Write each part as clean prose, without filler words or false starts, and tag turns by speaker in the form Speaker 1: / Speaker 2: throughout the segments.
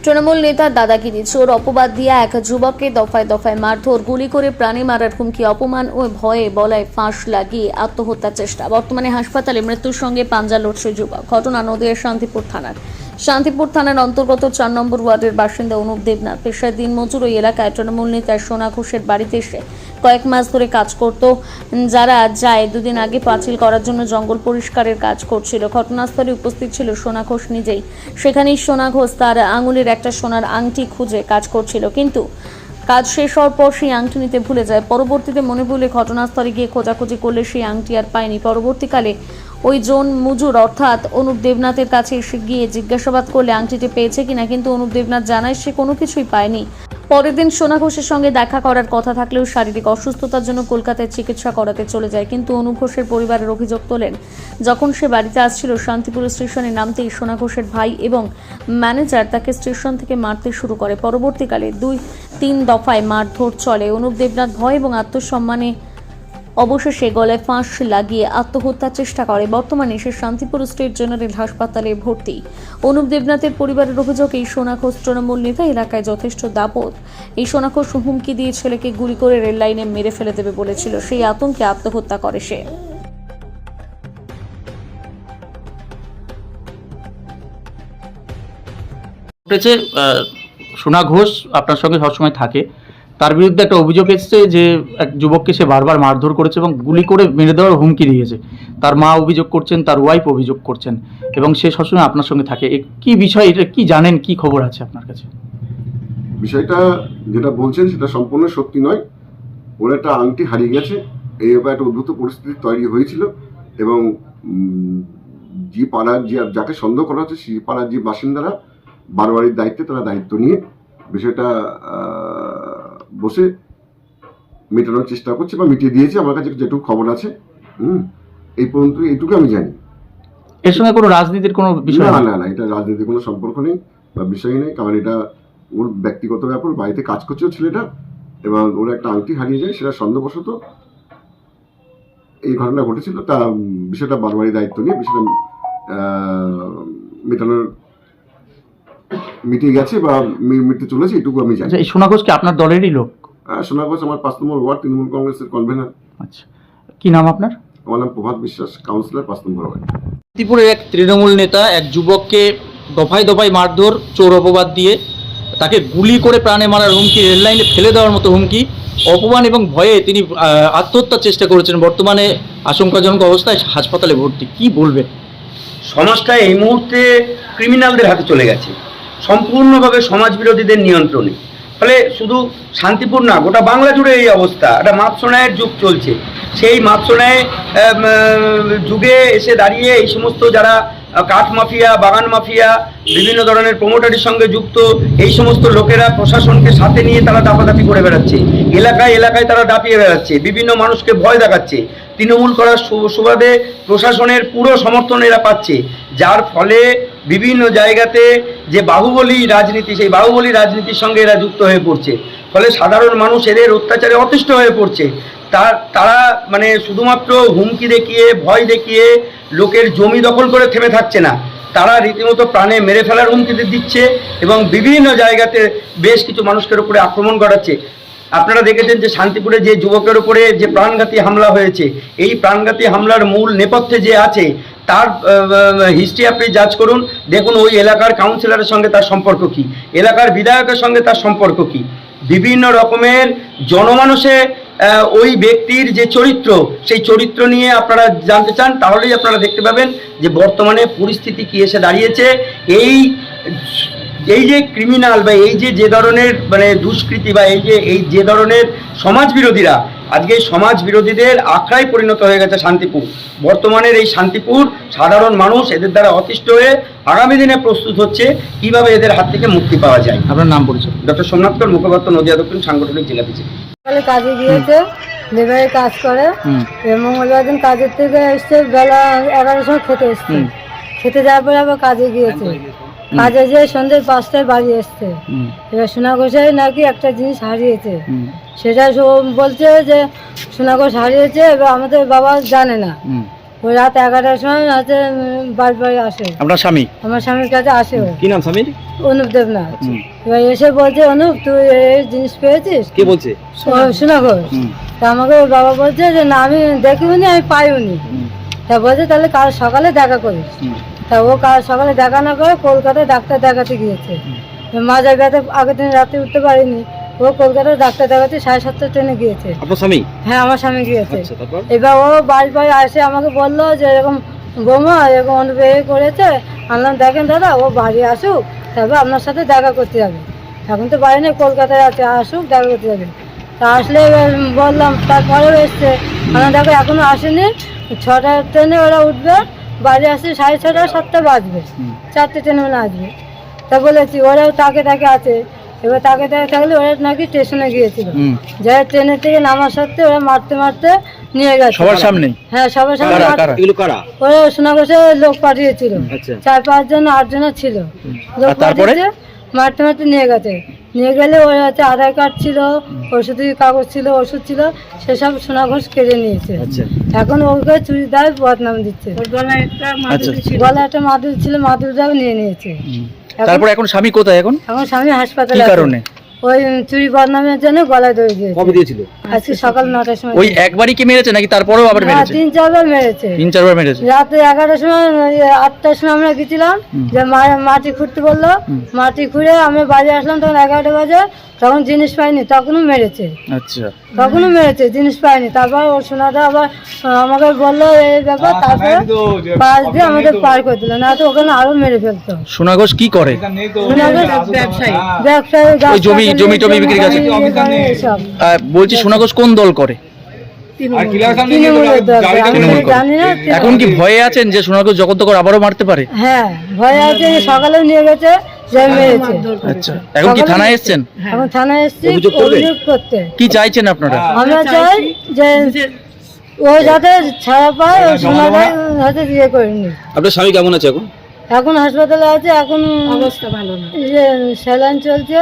Speaker 1: তৃণমূল নেতার দাদাগিরি, চোর অপবাদ দিয়ে এক যুবককে দফায় দফায় মারধর, গুলি করে প্রাণে মারার হুমকি, অপমান ও ভয়ে গলায় ফাঁস লাগিয়ে আত্মহত্যার চেষ্টা। বর্তমানে হাসপাতালে মৃত্যুর সঙ্গে পাঞ্জা লড়ছে যুবক। ঘটনা নদিয়ার শান্তিপুর থানার অন্তর্গত 4 নম্বর ওয়ার্ডের বাসিন্দা অনুপ দেবনাথ পেশায় দিনমজুর। ওই এলাকায় তৃণমূল নেতার সোনা ঘোষের বাড়িতে এসে কয়েক মাস ধরে কাজ করত। যারা যায় দুদিন আগে পাঁচিল করার জন্য জঙ্গল পরিষ্কারের কাজ করছিল। ঘটনাস্থলে উপস্থিত ছিল সোনা ঘোষ নিজেই। সেখানেই সোনা ঘোষ তার আঙুলের একটা সোনার আংটি খুঁজে কাজ করছিল, কিন্তু কাজ শেষ হওয়ার পর সেই আংটি নিতে ভুলে যায়। পরবর্তীতে মনে পড়লে ঘটনাস্থলে গিয়ে খোঁজাখুঁজি করলে সেই আংটি আর পায়নি। পরবর্তীকালে ওই জন মজুর অর্থাৎ অনুপ দেবনাথের কাছে এসে গিয়ে জিজ্ঞাসাবাদ করলে আংটিটি পেয়েছে কিনা, কিন্তু অনুপ দেবনাথ জানায় সে কোনো কিছুই পায়নি। পরের দিন সোনা ঘোষের সঙ্গে দেখা করার কথা থাকলেও শারীরিক অসুস্থতার জন্য কলকাতায় চিকিৎসা করাতে চলে যায়। কিন্তু অনুপ ঘোষের পরিবারের অভিযোগ তোলেন, যখন সে বাড়িতে আসছিল শান্তিপুর স্টেশনে নামতেই সোনা ঘোষের ভাই এবং ম্যানেজার তাকে স্টেশন থেকে মারতে শুরু করে। পরবর্তীকালে 2-3 দফায় মারধর চলে। অনুপ দেবনাথ ভয় এবং আত্মসম্মানে অবশেষে গলায় ফাঁস লাগিয়ে আত্মহত্যার চেষ্টা করে। বর্তমানে সে শান্তিপুর স্টেট জেনারেল হাসপাতালে ভর্তি। অনুপ দেবনাথের পরিবারের অভিযোগ, এই সোনা ঘোষ তৃণমূল নেতা, এলাকায় যথেষ্ট দাপট। এই সোনা ঘোষ হুমকি দিয়ে ছেলেকে গুলি করে রেল লাইনে মেরে ফেলে দেবে বলেছিল। সেই আতঙ্কে আত্মহত্যা করে সে।
Speaker 2: সোনা ঘোষ আপনার সঙ্গে সবসময় থাকে, তার বিরুদ্ধে একটা অভিযোগ এসেছে যে এক যুবককে সে বারবার মারধর করেছে এবং গুলি করে মেরে দেওয়ার হুমকি দিয়েছে। তার মা অভিযোগ করছেন, তার ওয়াইফ অভিযোগ করছেন, এবং সে সবসময় আপনার সঙ্গে থাকে। কি বিষয় এটা, কি জানেন, কি খবর আছে আপনার কাছে?
Speaker 3: বিষয়টা যেটা বলছেন সেটা সম্পূর্ণ সত্যি নয়। ওর একটা আংটি হারিয়ে গেছে, এই ব্যাপারে একটা উদ্ভূত পরিস্থিতি তৈরি হয়েছিল এবং যে পাড়ার যাকে সন্দেহ করা হচ্ছে সেই পাড়ার যে বাসিন্দারা বারবারির দায়িত্বে তারা দায়িত্ব নিয়ে বিষয়টা বসে মেটানোর চেষ্টা করছে বা মিটিয়ে দিয়েছে। আমার কাছে যেটুকু খবর আছে এই পর্যন্ত এইটুকু আমি জানি।
Speaker 2: এর সঙ্গে কোনো রাজনীতির কোনো বিষয়?
Speaker 3: না, এটা রাজনীতির কোনো সম্পর্ক নেই বা বিষয় নেই, কারণ এটা ওর ব্যক্তিগত ব্যাপার। বাড়িতে কাজ করছিল ছেলেটা এবং ওর একটা আংটি হারিয়ে যায়, সেটা সন্দেহবশত এই ঘটনা ঘটেছিল। তা বিষয়টা বারবারই দায়িত্ব নিয়ে বিষয়টা মেটানোর মিটিয়ে গেছে বা মিটতে চলেছে, এটুকু আমি জানি।
Speaker 2: এই সোনা ঘোষ কি আপনার দলেরই লোক?
Speaker 3: সোনা ঘোষ আমার 5 নম্বর ওয়ার্ড তৃণমূল কংগ্রেসের কনভেনার।
Speaker 2: আচ্ছা, কি নাম আপনার?
Speaker 3: আমার নাম প্রভাত বিশ্বাস, কাউন্সিলর 5 নম্বর ওয়ার্ড।
Speaker 2: শান্তিপুরের এক তৃণমূল নেতা এক যুবককে দফায় দফায় মারধর, চোর অপবাদ দিয়ে তাকে গুলি করে প্রাণে মারার হুমকি, রেল লাইনে ফেলে দেওয়ার মতো হুমকি, অপমান এবং ভয়ে তিনি আত্মহত্যার চেষ্টা করেছেন। বর্তমানে আশঙ্কাজনক অবস্থায় হাসপাতালে ভর্তি। কি বলবেন?
Speaker 4: সমাজটা এই মুহূর্তে ক্রিমিনালদের হাতে চলে গেছে, সম্পূর্ণভাবে সমাজ বিরোধীদের নিয়ন্ত্রণে। ফলে শুধু শান্তিপুর না, গোটা বাংলা জুড়ে এই অবস্থা। একটা মাপসোনায়ের যুগ চলছে। সেই মাপসোনায় যুগে এসে দাঁড়িয়ে এই সমস্ত যারা কাঠ মাফিয়া, বাগান মাফিয়া, বিভিন্ন ধরনের প্রমোটারির সঙ্গে যুক্ত এই সমস্ত লোকেরা প্রশাসনকে সাথে নিয়ে তারা দাপাদাপি করে বেড়াচ্ছে। এলাকায় এলাকায় তারা দাপিয়ে বেড়াচ্ছে, বিভিন্ন মানুষকে ভয় দেখাচ্ছে। তৃণমূল করার সুবাদে প্রশাসনের পুরো সমর্থন এরা পাচ্ছে, যার ফলে বিভিন্ন জায়গাতে যে বাহুবলী রাজনীতি, সেই বাহুবলী রাজনীতির সঙ্গে এরা যুক্ত হয়ে পড়ছে। ফলে সাধারণ মানুষ এদের অত্যাচারে অতিষ্ঠ হয়ে পড়ছে। তারা মানে শুধুমাত্র হুমকি দেখিয়ে, ভয় দেখিয়ে লোকের জমি দখল করে থেমে থাকছে না, তারা রীতিমতো প্রাণে মেরে ফেলার হুমকি দিচ্ছে এবং বিভিন্ন জায়গাতে বেশ কিছু মানুষের উপরে আক্রমণ ঘটাচ্ছে। আপনারা দেখেছেন যে শান্তিপুরে যে যুবকের উপরে যে প্রাণঘাতী হামলা হয়েছে, এই প্রাণঘাতী হামলার মূল নেপথ্যে যে আছে তার হিস্ট্রি আপনি জাজ করুন, দেখুন ওই এলাকার কাউন্সিলরের সঙ্গে তার সম্পর্ক কী, এলাকার বিধায়কের সঙ্গে তার সম্পর্ক কী। বিভিন্ন রকমের জনমানসে ওই ব্যক্তির যে চরিত্র, সেই চরিত্র নিয়ে আপনারা জানতে চান, তাহলেই আপনারা দেখতে পাবেন যে বর্তমানে পরিস্থিতি কী এসে দাঁড়িয়েছে। এই যে ক্রিমিনাল বা এই যে ধরনের মানে দুষ্কৃতি বা এই যে ধরনের সমাজ বিরোধীরা, আজকে সমাজ বিরোধীদের আখড়ায় পরিণত হয়ে গেছে শান্তিপুর। বর্তমানের এই শান্তিপুর সাধারণ মানুষ এদের দ্বারা অতিষ্ঠ হয়ে আগামী দিনে প্রস্তুত হচ্ছে কিভাবে এদের হাত থেকে মুক্তি পাওয়া যায়।
Speaker 2: আপনার নাম পরিচয়?
Speaker 4: ডক্টর সোমনাথ কর, মুখপাত্র, নদিয়া দক্ষিণ সাংগঠনিক জেলা বিজেপি।
Speaker 5: কাজে গিয়েছে, লেবারে কাজ করে। মঙ্গলবার দিন কাজের থেকে এসছে, বেলা 11টার সময় খেতে এসছে। খেতে যাওয়ার পরে আবার কাজে গিয়েছে। কাজে যেয়ে সন্ধ্যে 5টায় বাড়ি এসছে। এবার সোনা ঘোষের নাকি একটা জিনিস হারিয়েছে, সেটা বলছে যে সোনা ঘোষ হারিয়েছে, এবার আমাদের বাবা জানে না। ওই রাত 11টার সময় হচ্ছে বাড়ি আসে।
Speaker 2: আপনার স্বামী?
Speaker 5: আমার স্বামীর কাছে আসে। ও
Speaker 2: কি নাম স্বামীর?
Speaker 5: অনুপ দেবনাথ। এবার এসে বলছে, অনুপ তুই এই জিনিস পেয়েছিস?
Speaker 2: কে বলছে?
Speaker 5: শোনা ঘোষ। তা আমাকে ওর বাবা বলছে যে না আমি দেখিওনি, আমি পাইওনি। তা বলছে তাহলে কাল সকালে দেখা করিস। তা ও কাল সকালে দেখা না করে কলকাতায় ডাক্তার দেখাতে গিয়েছে। মাঝে ব্যথা আগের দিন রাতে উঠতে পারিনি, ও কলকাতায় ডাক্তার দেখাতে 7:30 ট্রেনে গিয়েছে।
Speaker 2: আপনার স্বামী?
Speaker 5: হ্যাঁ আমার স্বামী গিয়েছে।
Speaker 2: আচ্ছা, তারপর?
Speaker 5: এবার ও বাড়ি আসে আমাকে বললো যে এরকম বৌমা এরকম অনুপ করেছে। আনলাম দেখেন দাদা ও বাড়ি আসুক, তারপর আপনার সাথে দেখা করতে যাবে। এখন তো বাড়ি নেই, কলকাতায় আছে, আসুক দেখা করতে যাবে। তা আসলে এবার বললাম, তারপরেও এসছে। আমার দেখো এখনো আসেনি, 6টার ট্রেনে ওরা উঠবে, বাড়ি আসছে 6:30 7টা বাজবে, 4টে ট্রেনে ওরা আসবে। তা বলেছি ওরাও তাকে আছে। এবার তাকে থাকলে ওরা নাকি স্টেশনে গিয়েছিল, যারা ট্রেনের থেকে নামার সত্ত্বে ওরা মারতে নিয়ে গেছে
Speaker 2: সবার সামনে?
Speaker 5: হ্যাঁ সবার সামনে। ওরা সোনাঘোষের লোক পাঠিয়েছিল, 4-5 জন 8 জন ছিল লোক পাঠিয়েছে, মারতে নিয়ে গেছে। নিয়ে গেলে ওর হচ্ছে আধার কার্ড ছিল, ওষুধের কাগজ ছিল, ওষুধ ছিল, সেসব সোনাঘোষ কেড়ে নিয়েছে। এখন ওকে চুরি দেয় বদনাম দিচ্ছে। গলায় একটা মাদুর ছিল, মাদুরটাও নিয়ে নিয়েছে।
Speaker 2: তারপর এখন স্বামী কোথায়? এখন
Speaker 5: স্বামী হাসপাতালে।
Speaker 2: কি কারণে?
Speaker 5: ওই চুরি বদনামের জন্য গলায় দড়ি দিয়েছে।
Speaker 2: কবে দিয়েছিল?
Speaker 5: আজকে সকাল 9টার সময়।
Speaker 2: ওই একবারই কি মেরেছে নাকি তারপরেও আবার মেরেছে?
Speaker 5: 3-4 বার মেরেছে।
Speaker 2: 3-4 বার মেরেছে।
Speaker 5: রাতে 11টার সময় 8টার সময় আমরা গেছিলাম, যে মাটি খুঁড়তে বললো, মাটি খুঁড়ে আমরা বাড়ি আসলাম তখন 11টা বাজে, তখন জিনিস পাইনি, তখনও মেরেছে।
Speaker 2: আচ্ছা,
Speaker 5: তখনও মেরেছে, জিনিস পাইনি। তারপর ওর সোনাটা আবার আমাকে বললো এই ব্যাপার, তারপরে পাশ দিয়ে আমাদের পার করে দিল, না তো ওখানে আরো মেরে ফেলতো।
Speaker 2: সোনা ঘোষ কি করে?
Speaker 5: ব্যবসায়ী,
Speaker 2: ওই জমি টমি বিক্রি কাছে। বলছি সোনা ঘোষ কোন দল করে?
Speaker 5: জানি না।
Speaker 2: এখন কি ভয়ে আছেন যে সোনা ঘোষ যখন তখন আবারও মারতে পারে?
Speaker 5: হ্যাঁ ভয়ে আছে, সকালেও নিয়ে গেছে, যে মেরেছে।
Speaker 2: আচ্ছা, এখন কি থানায় এসেছেন?
Speaker 5: এখন থানায় এসেছি অভিযোগ করতে।
Speaker 2: কি চাইছেন আপনারা?
Speaker 5: আমরা চাই যে ও যাতে ছাড়া পায়, ও সোনাটা হাতে দিয়ে করিনি।
Speaker 2: আপনার স্বামী কেমন আছে এখন?
Speaker 5: এখন হাসপাতালে আছে, এখন অবস্থা ভালো না, স্যালাইন চলছে,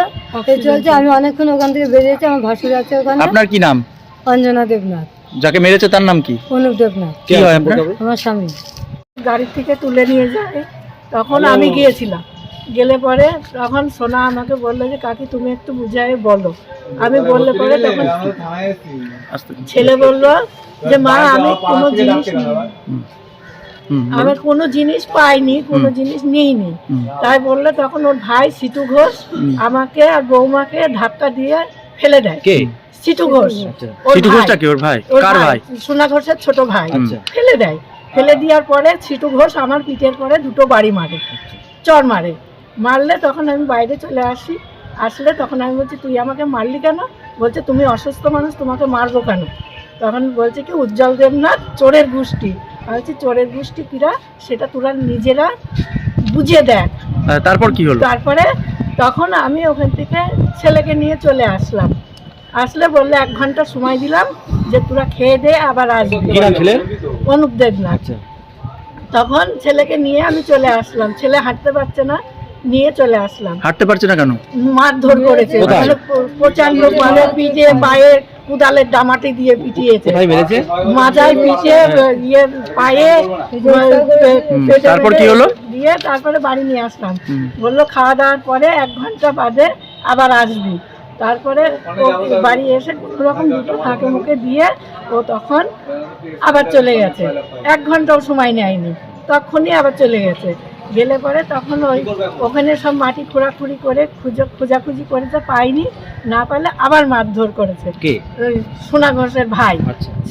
Speaker 5: আমি অনেকক্ষণ ওখান থেকে বেরিয়েছি, আমার ভাসুর আছে ওখানে।
Speaker 2: আপনার কি নাম?
Speaker 5: অঞ্জনা দেবনাথ।
Speaker 2: যাকে মেরেছে তার নাম কি?
Speaker 5: অনুপ দেবনাথ।
Speaker 2: কি হয় আপনার?
Speaker 5: আমার স্বামী।
Speaker 6: গাড়ি থেকে তুলে নিয়ে যায়, তখন আমি গিয়েছিলাম। গেলে পরে তখন সোনা আমাকে বললো যে কাকি তুমি একটু বুঝাই বলো। আমি বললে পরে তখন ছেলে বললো যে মা আমি কোনো জিনিস আমি কোনো জিনিস পাইনি, কোনো জিনিস নিইনি। তাই বললে তখন ওর ভাই সিটু ঘোষ আমাকে আর বৌমাকে ধাক্কা দিয়ে ফেলে দেয়।
Speaker 2: কে?
Speaker 6: সিটু ঘোষ।
Speaker 2: সিটু ঘোষটা কি ওর ভাই? কার ভাই?
Speaker 6: সোনা ঘোষের ছোট ভাই। ফেলে দেয়, ফেলে দেওয়ার পরে সিটু ঘোষ আমার পিঠের পরে 2টো বাড়ি মারে, চর মারে। মারলে তখন আমি বাইরে চলে আসলে তখন আমি বলছি তুই আমাকে মারলি কেন? বলছে তুমি অসুস্থ মানুষ, তোমাকে মারবো কেন? তখন বলছে কি উজ্জ্বল দেবনাথ চোরের গোষ্ঠী। আমি বলছি চোরের গোষ্ঠী কিরা সেটা তোরা নিজেরা বুঝে দেখ।
Speaker 2: তারপর কি হলো?
Speaker 6: তারপরে তখন আমি ওখান থেকে ছেলেকে নিয়ে চলে আসলে বললে 1 ঘন্টা সময় দিলাম যে তোরা খেয়ে দে আবার আসবি। অনুপ দেবনাথ। তখন ছেলেকে নিয়ে আমি চলে আসলাম, ছেলে হাঁটতে পারছে না, নিয়ে চলে আসলাম।
Speaker 2: হাঁটতে পারছে না কেন?
Speaker 6: মারধর করেছে, প্রচন্ড মানে পিঠে পায়ে কুদালের ডামাটি দিয়ে পিটিয়েছে, মাথায় পিঠে ইয়ে পায়ে।
Speaker 2: তারপর কি হলো?
Speaker 6: দিয়ে তারপরে বাড়ি নিয়ে আসলাম, বললো খাওয়া দাওয়ার পরে 1 ঘন্টা বাদে আবার আসবি। তারপরে ও বাড়ি এসে কোনোরকম 2টো ফাঁকে মুখে দিয়ে ও তখন আবার চলে গেছে। 1 ঘন্টাও সময় নেয়নি, তখনই আবার চলে গেছে। গেলে পরে তখন ওখানে সব মাটি খোঁড়াখুড়ি করে খোঁজাখুঁজি করেছে, পাইনি, না পাইলে আবার মারধর করেছে। সোনা ঘোষের ভাই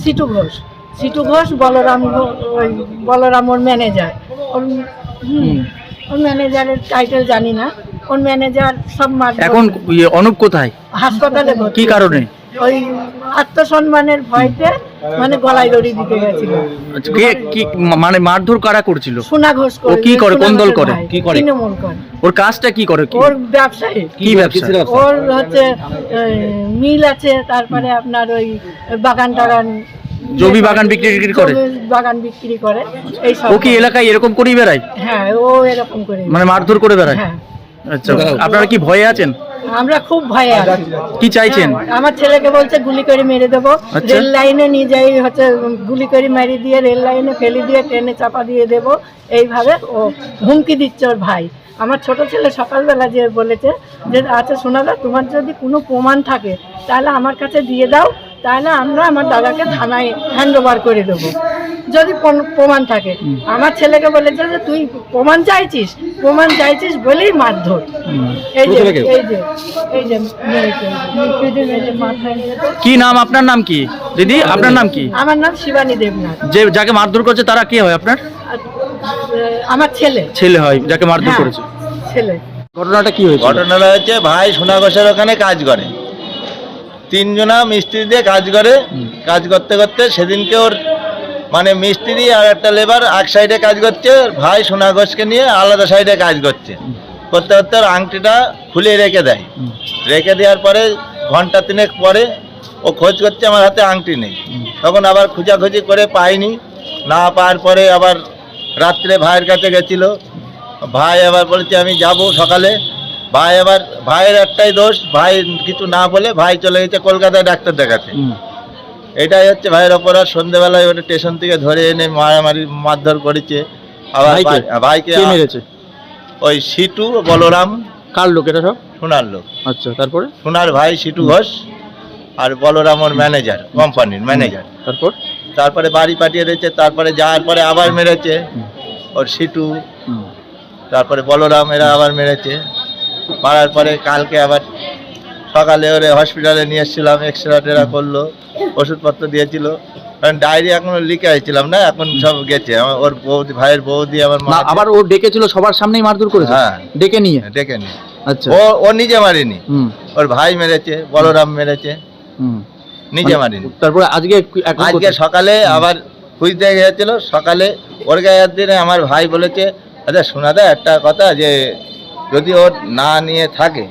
Speaker 6: সিটু ঘোষ। সিটু ঘোষ বলরাম ওর ম্যানেজার। ওর ম্যানেজারের টাইটেল জানি না, ওর ম্যানেজার সব মারধর।
Speaker 2: এখন অনুপ কোথায়?
Speaker 6: হাসপাতালে।
Speaker 2: কি কারণে?
Speaker 6: ওই আত্মসম্মানের ভয়তে মানে গলায় দড়ি দিতে গেছিল।
Speaker 2: কি মানে মারধর কারা করছিল?
Speaker 6: সোনা ঘোষ।
Speaker 2: ও কি করে, কোন দল করে, কি করে?
Speaker 6: তৃণমূল করে।
Speaker 2: ওর কাজটা কি করে?
Speaker 6: ওর ব্যবসায়ী।
Speaker 2: কি ব্যবসা?
Speaker 6: ওর হচ্ছে মিল আছে, তারপরে আপনার ওই বাগান টাগান,
Speaker 2: জমি বাগান বিক্রি করে।
Speaker 6: বাগান বিক্রি করে। এই সব।
Speaker 2: ও কি এলাকায় এরকম করেই বেড়ায়?
Speaker 6: হ্যাঁ ও এরকম করে
Speaker 2: মানে মারধর করে বেড়ায়।
Speaker 6: হ্যাঁ।
Speaker 2: আচ্ছা, আপনারা কি ভয়ে আছেন?
Speaker 6: আমরা খুব ভয়ে আছি।
Speaker 2: কি চাইছেন?
Speaker 6: আমার ছেলেকে বলছে গুলি করে মেরে দেবো,
Speaker 2: আচ্ছা।
Speaker 6: রেল লাইনে নিয়ে যাই হচ্ছে গুলি করে মেরে দিয়ে রেল লাইনে ফেলে দিয়ে ট্রেনে চাপা দিয়ে দেবো, এইভাবে ও হুমকি দিচ্ছে ওর ভাই। আমার ছোট ছেলে সকালবেলা যে বলেছে যে আচ্ছা শোনাদা, তোমার যদি কোনো প্রমাণ থাকে তাহলে আমার কাছে দিয়ে দাও, তাহলে আমরা আমার দাদাকে থানায় হ্যান্ড ওভার করে দেবো যদি প্রমাণ থাকে। আমার ছেলেকে বলেছে যে তুই প্রমাণ চাইছিস বলেই মারধর। এই যে মেরেছে, মাথায় মেরেছে।
Speaker 2: কি নাম, আপনার নাম কি দিদি? আপনার নাম কি?
Speaker 6: আমার নাম শিবানী দেবনাথ।
Speaker 2: যে যাকে মারধর করেছে তারা কে হয় আপনার?
Speaker 6: আমার ছেলে
Speaker 2: ছেলে হয় যাকে মারধর
Speaker 6: হ্যাঁ,
Speaker 2: করেছে।
Speaker 6: ছেলে।
Speaker 2: ঘটনাটা কি হয়েছে?
Speaker 7: ঘটনাটা হচ্ছে ভাই সোনা ঘোষের ওখানে কাজ করে, তিনজনা মিস্ত্রি দিয়ে কাজ করে। কাজ করতে করতে সেদিনকে ওর মানে মিস্ত্রি আর একটা লেবার এক সাইডে কাজ করছে, ভাই সোনা ঘোষকে নিয়ে আলাদা সাইডে কাজ করতে করতে ওর আংটিটা খুলে রেখে দেয়। রেখে দেওয়ার পরে ঘন্টা তিনেক পরে ও খোঁজ করছে, আমার হাতে আংটি নেই। তখন আবার খোঁজাখুঁজি করে পাইনি, না পাওয়ার পরে আবার রাত্রে ভাইয়ের কাছে গেছিল। ভাই আবার বলেছে আমি যাব সকালে। ভাই আবার, ভাইয়ের একটাই দোষ, ভাই কিছু না বলে ভাই চলে গেছে কলকাতায় ডাক্তার দেখাতে। এটাই হচ্ছে ভাইয়ের অপরাধ। সন্ধ্যেবেলায় ওটা স্টেশন থেকে ধরে এনে মারামারি মারধর করেছে। আবার ভাইকে
Speaker 2: কে মেরেছে?
Speaker 7: ওই সিটু বলরাম।
Speaker 2: কার লোক এটা সব?
Speaker 7: সোনার লোক।
Speaker 2: আচ্ছা, তারপরে?
Speaker 7: সোনার ভাই সিটু ঘোষ আর বলরাম ওর ম্যানেজার, কোম্পানির ম্যানেজার। তারপরে বাড়ি পাঠিয়ে দিয়েছে। তারপরে যাওয়ার পরে আবার মেরেছে ওর সিটু, তারপরে বলরাম, এরা আবার মেরেছে। মারার পরে কালকে আবার সকালে ওরে হসপিটালে নিয়ে এসেছিলাম, এক্সরে টেরা করলো, ওষুধপত্র দিয়েছিল। কারণ ডায়েরি এখনো লিখে আসছিলাম না, এখন সব গেছে। ওর বৌদি, ভাইয়ের বৌদি, আমার মা।
Speaker 2: আবার ও ডেকেছিল সবার সামনেই মারধর করেছে?
Speaker 7: হ্যাঁ,
Speaker 2: ডেকে নিয়ে।
Speaker 7: আচ্ছা। ও নিজে মারিনি, ওর ভাই মেরেছে, বলরাম মেরেছে, নিজে মারিনি।
Speaker 2: তারপরে আজকে
Speaker 7: সকালে আবার খুঁজতে গিয়েছিল। সকালে ওর গায়ের দিনে আমার ভাই বলেছে, আচ্ছা শোনাদা একটা কথা, যে যদি ওর না নিয়ে থাকে,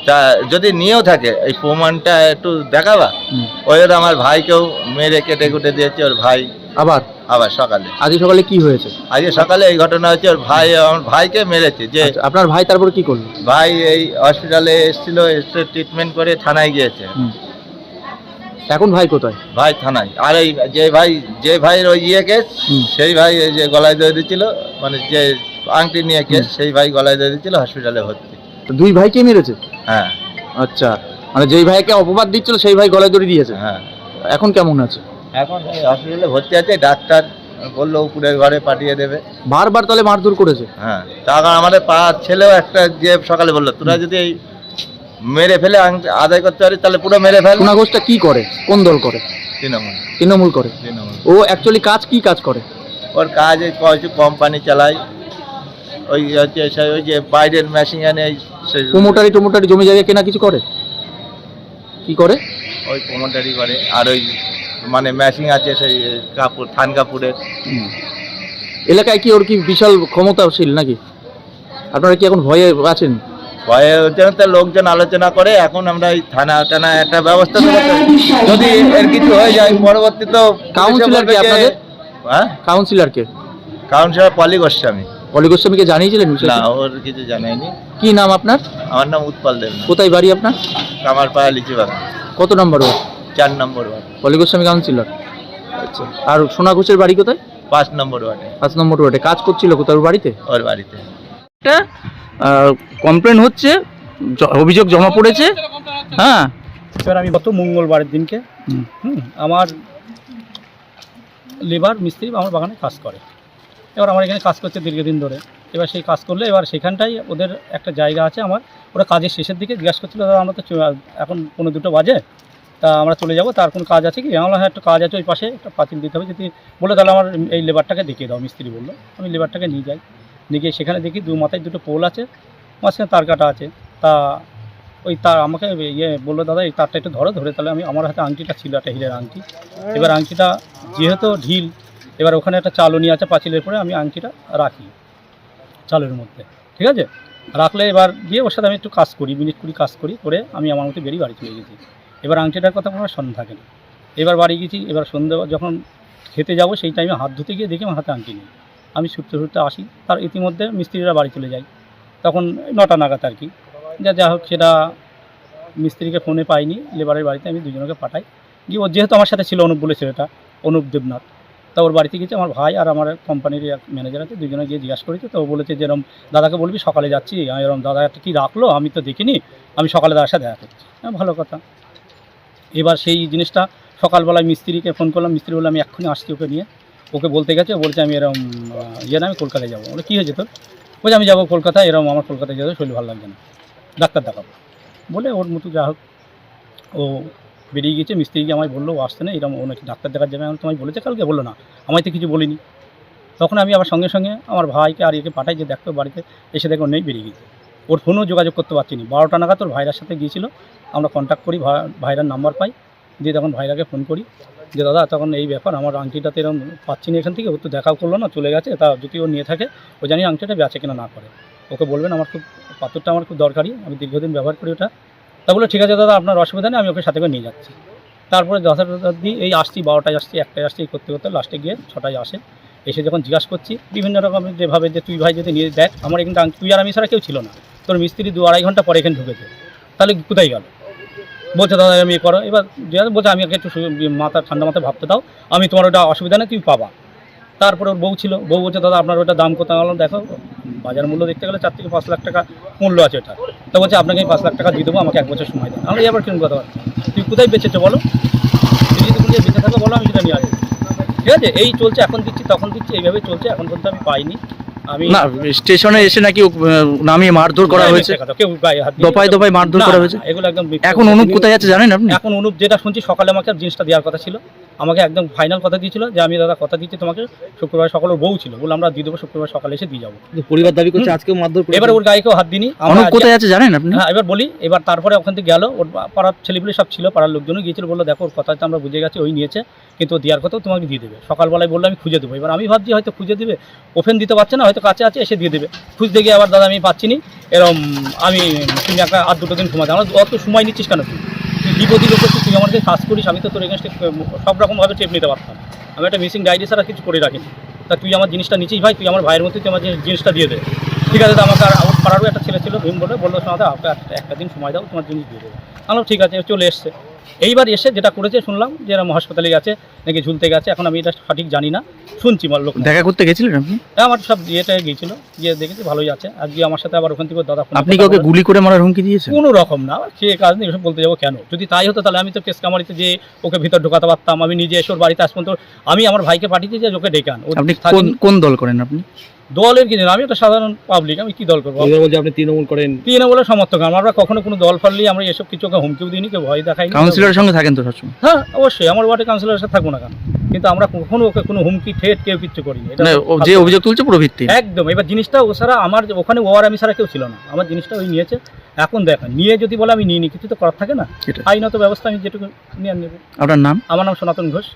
Speaker 7: তা যদি নিয়েও থাকে এই প্রমাণটা একটু দেখাবা। ওই আমার ভাইকেও মেরে কেটে কুটে দিয়েছে ওর ভাই। আবার সকালে,
Speaker 2: আজকে সকালে কি হয়েছে?
Speaker 7: আজকে সকালে এই ঘটনা হচ্ছে, ওর ভাই আমার ভাইকে মেরেছে। যে
Speaker 2: আপনার ভাই তারপরে কি করলো?
Speaker 7: ভাই এই হসপিটালে এসেছিল, এসে ট্রিটমেন্ট করে থানায় গিয়েছে।
Speaker 2: এখন ভাই কোথায়?
Speaker 7: ভাই থানায়। আর এই যে ভাইয়ের ওই কেস, সেই ভাই এই যে গলায় ধরে দিচ্ছিল, মানে যে আংটি নিয়ে কেস, সেই ভাই গলায় ধরে দিচ্ছিল, হসপিটালে ভর্তি।
Speaker 2: দুই ভাইকে মেরেছে?
Speaker 7: হ্যাঁ।
Speaker 2: আচ্ছা, মানে যেই ভাইকে অপবাদ দিচ্ছিল সেই ভাই গলায় দড়ি দিয়েছে?
Speaker 7: হ্যাঁ।
Speaker 2: এখন কেমন আছে?
Speaker 7: এখন হসপিটালে ভর্তি আছে, ডাক্তার বললো উপরের ঘরে পাঠিয়ে দেবে।
Speaker 2: বারবার তাহলে মারধর করেছে?
Speaker 7: হ্যাঁ, তার কারণ আমাদের ছেলেও একটা যে সকালে বললো, তোরা যদি এই মেরে ফেলে আদায় করতে পারি তাহলে পুরো মেরে ফেল।
Speaker 2: সোনা ঘোষটা কি করে, কোন দল করে? তৃণমূল করে। ও অ্যাকচুয়ালি কি কাজ করে?
Speaker 7: ওর কাজ কোম্পানি চালায়, ওই হচ্ছে ওই যে বাইরের মেশিন আনে,
Speaker 2: প্রমোটারি জমি জায়গা কেনা কিছু করে? কি করে?
Speaker 7: ওই প্রমোটারি করে। আর ওই মানে মেশিন আছে সেই কাপড়, থান কাপড়ের।
Speaker 2: এলাকায় কি ওর কি বিশাল ক্ষমতাশীল নাকি? আপনারা কি এখন ভয়ে আছেন?
Speaker 7: ভয়ে তো লোকজন আলোচনা করে। এখন আমরা এই থানা একটা ব্যবস্থা যদি এর কিছু হয়ে যায় পরবর্তীতে।
Speaker 2: কাউন্সিলর কে আপনাদের?
Speaker 7: হ্যাঁ, কাউন্সিলর পলি গোস্বামী।
Speaker 2: পলি গোস্বামীকে জানিয়েছিলেন?
Speaker 7: না, ওর কিছু জানায়নি।
Speaker 2: কি নাম আপনার?
Speaker 7: আমার নাম উৎপল দেবনাথ।
Speaker 2: কোথায় বাড়ি আপনার?
Speaker 7: কামারপাড়া লিচি বাগান।
Speaker 2: কত নম্বর ওয়ার্ড?
Speaker 7: 4 নম্বর ওয়ার্ড।
Speaker 2: পলি গোস্বামী কাউন্সিলর। আচ্ছা, আর সোনা ঘোষের বাড়ি কোথায়?
Speaker 7: 5 নম্বর ওয়ার্ডে।
Speaker 2: 5 নম্বর ওয়ার্ডে কাজ করছিল কোথায়? ওর বাড়িতে?
Speaker 7: ওর বাড়িতে
Speaker 2: একটা কমপ্লেন হচ্ছে, অভিযোগ জমা পড়েছে। হ্যাঁ,
Speaker 8: এবার আমি গত মঙ্গলবারের দিনকে আমার লেবার মিস্ত্রি আমার বাগানে কাজ করে। এবার আমার এখানে কাজ করছে দীর্ঘদিন ধরে। এবার সেই কাজ করলে এবার সেখানটাই ওদের একটা জায়গা আছে আমার। ওরা কাজের শেষের দিকে জিজ্ঞাসা করছিল, দাদা আমরা তো এখন 1:45 বাজে, তা আমরা চলে যাব, তার কোনো কাজ আছে কি? আমরা হ্যাঁ একটা কাজ আছে, ওই পাশে একটা পাঁচিল দিতে হবে। যদি বলে তাহলে আমার এই লেবারটাকে দেখিয়ে দাও। মিস্ত্রি বললো। আমি লেবারটাকে নিয়ে যাই, নিয়ে গিয়ে সেখানে দেখি মাথায় 2টো পোল আছে, মাঝখানে তার কাটা আছে। তা ওই তার আমাকে বললো, দাদা এই তারটা একটু ধরে তাহলে আমি, আমার হাতে আংটিটা ছিল, একটা হীরের আংটি। এবার আংটিটা যেহেতু ঢিল, এবার ওখানে একটা চালনি আছে পাঁচিলের পরে, আমি আংটিটা রাখি চালের মধ্যে, ঠিক আছে? রাখলে এবার গিয়ে ওর সাথে আমি একটু কাজ করি, মিনিট 20 কাজ করি, করে আমি আমার মতো বেরিয়ে বাড়ি চলে গেছি। এবার আংটিটার কথা কোনো সন্দেহ থাকে না। এবার বাড়ি গেছি, এবার সন্ধ্যে যখন খেতে যাব সেই টাইমে হাত ধুতে গিয়ে দেখি আমার হাতে আংটি নেই। আমি ছুটতে আসি, তার ইতিমধ্যে মিস্ত্রিরা বাড়ি চলে যায়। তখন 9টা নাগাদ আর কি। যা হোক, সেটা মিস্ত্রিকে ফোনে পাইনি, লেবারের বাড়িতে আমি দুজনকে পাঠাই। গিয়ে ওর যেহেতু আমার সাথে ছিল অনুপ বলে ছেলেটা, অনুপ দেবনাথ, তা ওর বাড়িতে গেছে আমার ভাই আর আমার কোম্পানির এক ম্যানেজার আছে, দুজনে গিয়ে জিজ্ঞাসা করেছে। তো ও বলেছে যে এরকম দাদাকে বলবি সকালে যাচ্ছি, এরকম দাদা একটা কী রাখলো আমি তো দেখিনি, আমি সকালে দাদার সাথে দেখা করছি। হ্যাঁ, ভালো কথা। এবার সেই জিনিসটা সকালবেলায় মিস্ত্রিকে ফোন করলাম, মিস্ত্রি বললো আমি এক্ষুনি আসছি ওকে নিয়ে। ওকে বলতে গেছে, ও বলছে আমি এরকম না আমি কলকাতায় যাবো। বলে কী হয়েছে তোর? বলছে আমি যাবো কলকাতায়, এরকম আমার কলকাতায় যেতে শরীর ভালো লাগছে না, ডাক্তার দেখাবো। বলে ওর মতো যা হোক ও বেরিয়ে গিয়েছে। মিস্ত্রিকে আমায় বললো ও আসতে না, এরকম ও নাকি ডাক্তার দেখার যাবে। আমি তোমায় বলেছে কালকে? বললো না, আমায় তো কিছু বলিনি। তখন আমি আবার সঙ্গে সঙ্গে আমার ভাইকে আর একে পাঠাই যে দেখতো বাড়িতে, এসে দেখো নেই, বেরিয়ে গিয়েছে। ওর ফোনও যোগাযোগ করতে পারছি না। 12টা নাগাদ ওর ভাইরার সাথে গিয়েছিল, আমরা কন্ট্যাক্ট করি, ভাইরার নাম্বার পাই, দিয়ে তখন ভাইরাকে ফোন করি যে দাদা তখন এই ব্যাপার, আমার আংটিটাতে এরকম পাচ্ছি না এখান থেকে, ও তো দেখাও করলো না, চলে গেছে। তা যদি ও নিয়ে থাকে, ও জানি আংটিটা বেচে কিনা না করে, ওকে বলবেন আমার খুব পাথরটা আমার খুব দরকারি, আমি দীর্ঘদিন ব্যবহার করি ওটা। তা বলে ঠিক আছে দাদা, আপনার অসুবিধা নেই, আমি ওকে সাথে করে নিয়ে যাচ্ছি। তারপরে যথাযথি এই আসছি, 12টায় আসছি, 1টায় আসছি, এই করতে করতে লাস্টে গিয়ে 6টায় আসে। এসে যখন জিজ্ঞাসা করছি বিভিন্ন রকমের যেভাবে যে তুই ভাই যদি নিয়ে দেখ, আমার এখানটা তুই আর আমি ছাড়া কেউ ছিল না, তোর মিস্ত্রি 2-2.5 ঘন্টা পরে এখানে ঢুকেছে, তাহলে কোথায় গেল? বলছে দাদা আমি করো। এবার বলছে আমি একটু মাথা ঠান্ডা মাথায় ভাবতে দাও, আমি তোমার ওটা অসুবিধা নেই, তুমি পাবা। তারপরে ওর বউ ছিল, বউ বলছে দাদা আপনার ওটা দাম কোথায়? বললাম দেখো বাজার মূল্য দেখতে গেলে 4 থেকে 5 লাখ টাকা মূল্য আছে ওটা। তো বলছে আপনাকে আমি 5 লাখ টাকা দিয়ে দেবো, আমাকে 1 বছর সময় দেন। আমরা এবার কিরকম কথা বলছি, তুই কোথায় বেচেছো বলো, তুই যদি বলিয়ে বেঁচে থাকো বলো, আমি সেটা নিয়ে আসবো। ঠিক আছে, এই চলছে, এখন দিচ্ছি তখন দিচ্ছি, এইভাবে চলছে। এখন পর্যন্ত আমি পাইনি। আমি
Speaker 2: না, স্টেশনে এসে নাকি নামিয়ে মারধর করা হয়েছে,
Speaker 8: কেউ গায়ে হাত দিয়ে-
Speaker 2: দফায় দফায় মারধর
Speaker 8: না,
Speaker 2: করা
Speaker 8: না,
Speaker 2: হয়েছে।
Speaker 8: এগুলো একদম মিথ্যে।
Speaker 2: এখন অনুপ কোথায় আছে জানেন আপনি?
Speaker 8: এখন অনুপ যেটা শুনছি, সকালে আমাকে জিনিসটা দেওয়ার কথা ছিল, আমাকে একদম ফাইনাল কথা দিয়েছিল যে আমি দাদা কথা দিচ্ছি তোমাকে, শুক্রবার সকালে ওর বউ ছিল, বলে আমরা দিয়ে দেবো, শুক্রবার সকালে এসে দিয়ে যাবো।
Speaker 2: পরিবার দাবি করছে আজকেও মারধর করেছে।
Speaker 8: এবার ওর গায়ে কেউ হাত দিনি।
Speaker 2: অনুপ কোথায় আছে জানেন আপনি?
Speaker 8: হ্যাঁ, এবার বলি, এবার তারপরে ওখান থেকে গেল, ওর পাড়ার ছেলেগুলি সব ছিল, পাড়ার লোকজনও গিয়েছিল, বললো দেখো ওর কথা তো আমরা বুঝে গেছি, ওই নিয়েছে, কিন্তু ও দেওয়ার কথাও তোমাকে দিয়ে দেবে। সকালবেলায় বললো আমি খুঁজে দেবো। এবার আমি ভাবছি হয়তো খুঁজে দেবে, ওপেন দিতে পারছে না, হয়তো কাছে আছে, এসে দিয়ে দেবে। খুঁজতে গিয়ে আবার দাদা আমি পাচ্ছি নি, এরকম আমি তুমি একটা 8-2 দিন ঘুমাতে, আমার অত সময় নিচ্ছিস কেন? তুই বিপদী লোক, তুই আমাকে কাজ করিস, আমি তো তোর এগেনস্টে সব রকমভাবে টেপ নিতে পারতাম। আমি একটা মিসিং ডায়েরি ছাড়া কিছু করে রাখিনি। তা তুই আমার জিনিসটা নিচ্ছিস ভাই, তুই আমার ভাইয়ের মধ্যে তুই আমার জিনিসটা দিয়ে দে। ঠিক আছে, তো আমাকে আর আমার পাড়ারও একটা ছেলে ছিল, ভীম বললো শোনা আমাকে একটা দিন সময় দাও, তোমার জিনিস দিয়ে দেবে। আমার ঠিক আছে, চলে এসছে। এইবার এসে যেটা করেছে শুনলাম যে এরকম হাসপাতালে গেছে নাকি, ঝুলতে গেছে। এখন আমি এটা সঠিক জানি না, শুনছি আমার লোক।
Speaker 2: দেখা করতে গেছিলেন আপনি?
Speaker 8: হ্যাঁ, আমার সব ইয়েটা গিয়েছিল, গিয়ে দেখেছি ভালোই আছে। আজকে আমার সাথে আবার ওখান থেকে দাদা ফোন,
Speaker 2: আপনি কি ওকে গুলি করে মারার হুমকি দিয়েছেন?
Speaker 8: কোনো রকম না, সে কাজ নেই, এসব বলতে যাবো কেন? যদি তাই হতো তাহলে আমি তো কেস কামারিতে যে ওকে ভিতর ঢোকাতে পারতাম, আমি নিজে এসে ওর বাড়িতে আসবো। তো আমি আমার ভাইকে পাঠিয়েছি যে ওকে ডেকে আন।
Speaker 2: আপনি কোন দল করেন আপনি?
Speaker 8: দলের কি জানি, আমি একটা সাধারণ পাবলিক, আমি কি দল করবো?
Speaker 2: বলছে আপনি তৃণমূল করেন।
Speaker 8: তৃণমূলের সমর্থক, আমরা কখনো কোনো দল ফাললি আমরা এসব কিছু ওকে হুমকিও দিইনি, কেউ ভয় দেখাইনি।
Speaker 2: কাউন্সিলরের সঙ্গে থাকেন তো সবসময়?
Speaker 8: হ্যাঁ অবশ্যই, আমার ওয়ার্ডে কাউন্সিলরের সাথে থাকবো না কেন? কিন্তু আমরা কখনো ওকে কোনো হুমকি ঠেট কেউ কিচ্ছু করিনি। এটা
Speaker 2: মানে ও যে অভিযোগ তুলছে পুরো ভিত্তি
Speaker 8: একদম। এবার জিনিসটা ও ছাড়া আমার ওখানে ও আর আমি ছাড়া কেউ ছিল না, আমার জিনিসটা ওই নিয়েছে। এখন দেখেন, নিয়ে যদি বলে আমি নিয়ে নিই, কিছু তো করার থাকে না,
Speaker 2: সেটাই।
Speaker 8: আইনত ব্যবস্থা আমি যেটুকু নিয়ে নেব।
Speaker 2: আপনার নাম?
Speaker 8: আমার নাম সনাতন ঘোষ।